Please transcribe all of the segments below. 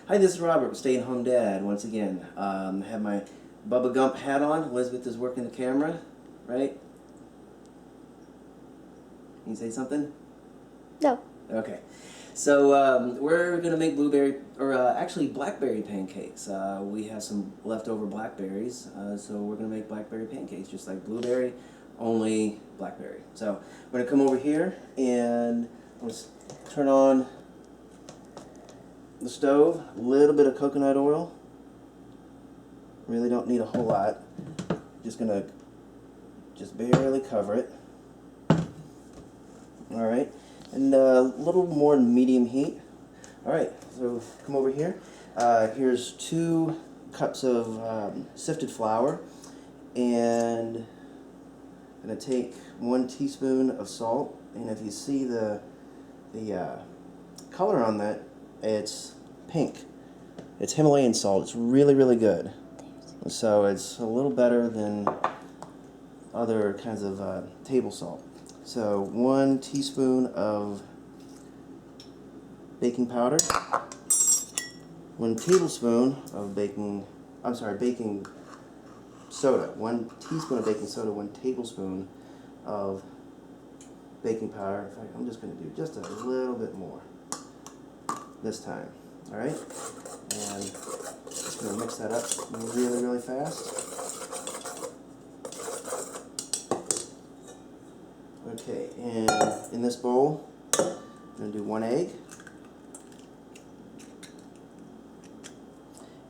Hi, this is Robert, Staying Home Dad, once again. I have my Bubba Gump hat on. Elizabeth is working the camera, right? Can you say something? No. Okay. So we're going to make actually blackberry pancakes. We have some leftover blackberries, so we're going to make blackberry pancakes, just like blueberry, only blackberry. So I'm going to come over here and let's turn on the stove, a little bit of coconut oil. Really don't need a whole lot. Just gonna barely cover it. Alright, and a little more medium heat. Alright, so come over here. Here's 2 cups of sifted flour, and I'm gonna take 1 teaspoon of salt, and if you see the color on that, it's pink. It's Himalayan salt. It's really, really good. So it's a little better than other kinds of table salt. So 1 teaspoon of baking powder, 1 tablespoon of baking soda. 1 teaspoon of baking soda, 1 tablespoon of baking powder. In fact, I'm just going to do just a little bit more this time. Alright? And just going to mix that up really, really fast. Okay, and in this bowl, I'm going to do 1 egg.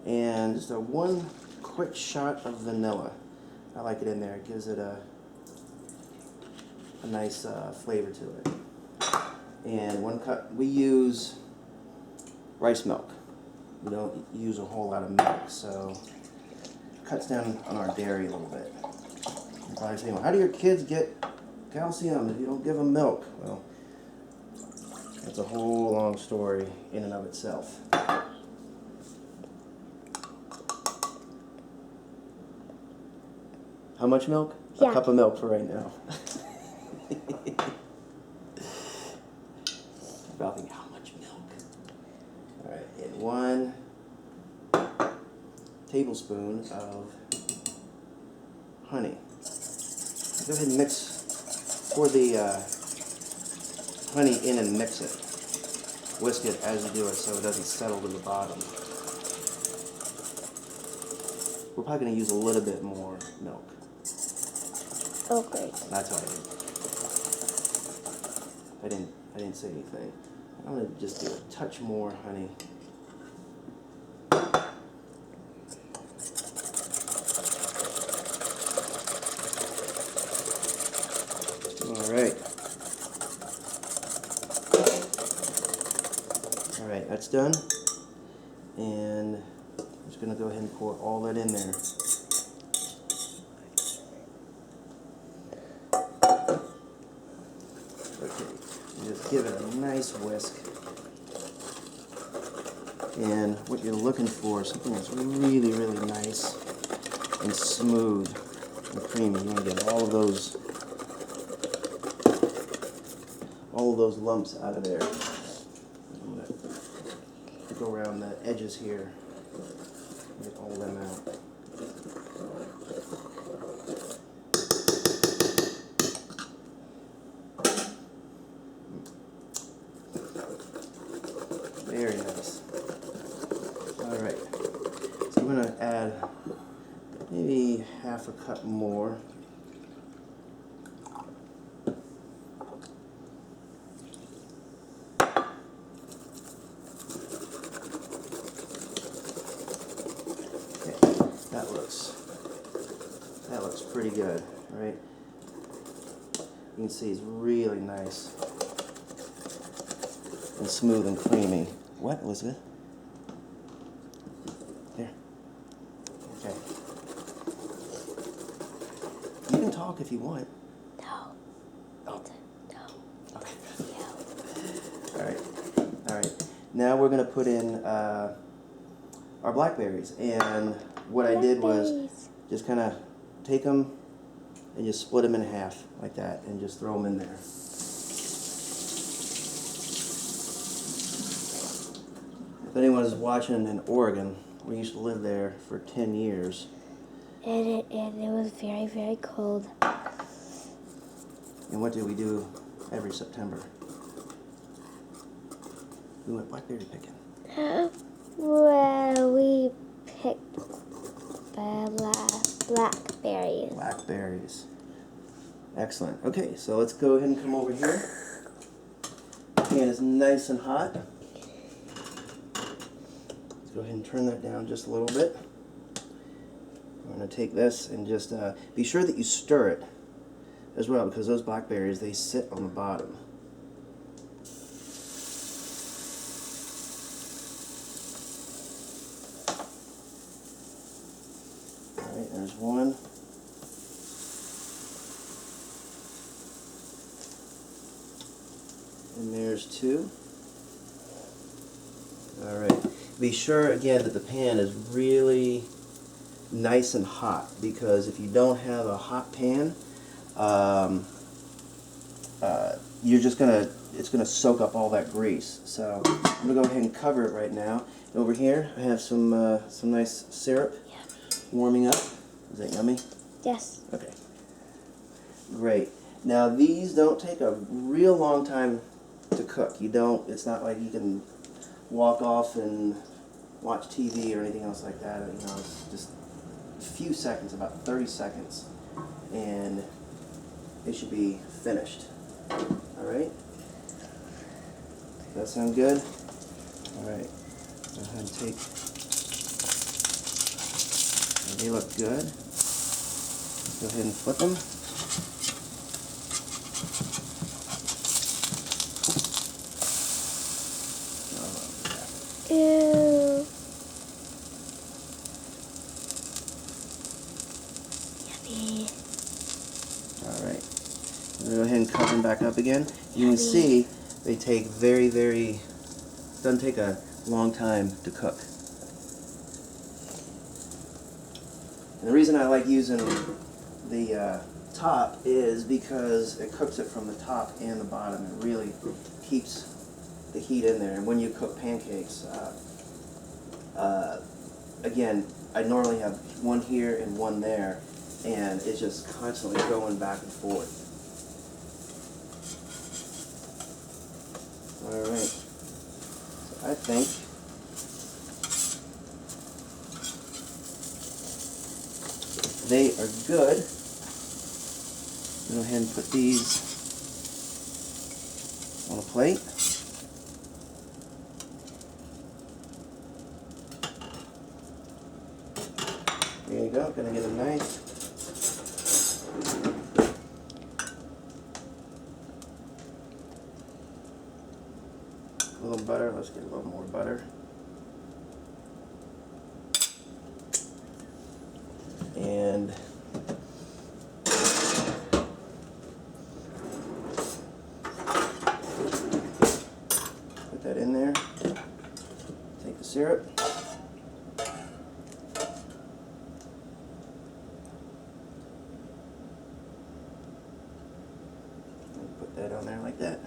And just 1 quick shot of vanilla. I like it in there. It gives it a nice flavor to it. And 1 cup, we use rice milk. We don't use a whole lot of milk, so it cuts down on our dairy a little bit. You're probably saying, well, how do your kids get calcium if you don't give them milk? Well, that's a whole long story in and of itself. How much milk? Yeah. A cup of milk for right now. About thinking, how much milk? Alright, and 1 tablespoon of honey. Go ahead and pour the honey in and mix it. Whisk it as you do it so it doesn't settle to the bottom. We're probably going to use a little bit more milk. Oh, great. That's all I didn't say anything. I'm going to just do a touch more honey. Alright. Alright, that's done. And I'm just going to go ahead and pour all that in there. Okay, just give it a nice whisk. And what you're looking for is something that's really, really nice and smooth and creamy. You want to get all of those lumps out of there. I'm going to go around the edges here and get all of them out. Very nice. Alright, so I'm going to add maybe half a cup more. That looks pretty good, right? You can see it's really nice and smooth and creamy. What, Elizabeth? There. Okay. You can talk if you want. No. Oh. No. Okay. Yeah. All right. Now we're going to put in our blackberries. And what I did was just kind of take them and just split them in half like that and just throw them in there. anyone is watching in Oregon, we used to live there for 10 years. And it was very, very cold. And what do we do every September? We went blackberry picking. Well, we picked blackberries. Blackberries. Excellent. Okay, so let's go ahead and come over here. The pan is nice and hot. Let's go ahead and turn that down just a little bit. I'm going to take this and just be sure that you stir it as well, because those blackberries, they sit on the bottom. Alright, there's one. And there's two. Alright. Be sure again that the pan is really nice and hot, because if you don't have a hot pan, you're just it's gonna soak up all that grease. So I'm gonna go ahead and cover it right now. And over here I have some nice syrup warming up. Is that yummy? Yes. Okay. Great. Now these don't take a real long time to cook. It's not like you can walk off and watch TV or anything else like that. You know, it's just a few seconds, about 30 seconds, and it should be finished. Alright? Does that sound good? Alright. Go ahead and take. They look good. Go ahead and flip them. Ew. Yummy. Alright. Go ahead and cover them back up again. You can see they take doesn't take a long time to cook. And the reason I like using the top is because it cooks it from the top and the bottom. It really keeps the heat in there. And when you cook pancakes, again, I normally have one here and one there, and it's just constantly going back and forth. Alright, so I think they are good. Go ahead and put these on a plate. There you go, gonna get a nice little butter. Let's get a little more butter. And put that in there. Take the syrup. And put that on there like that.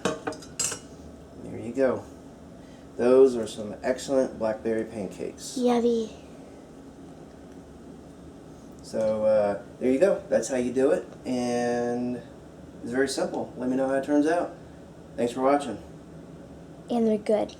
There you go. Those are some excellent blackberry pancakes. Yummy. So there you go. That's how you do it, and it's very simple. Let me know how it turns out. Thanks for watching. And they're good.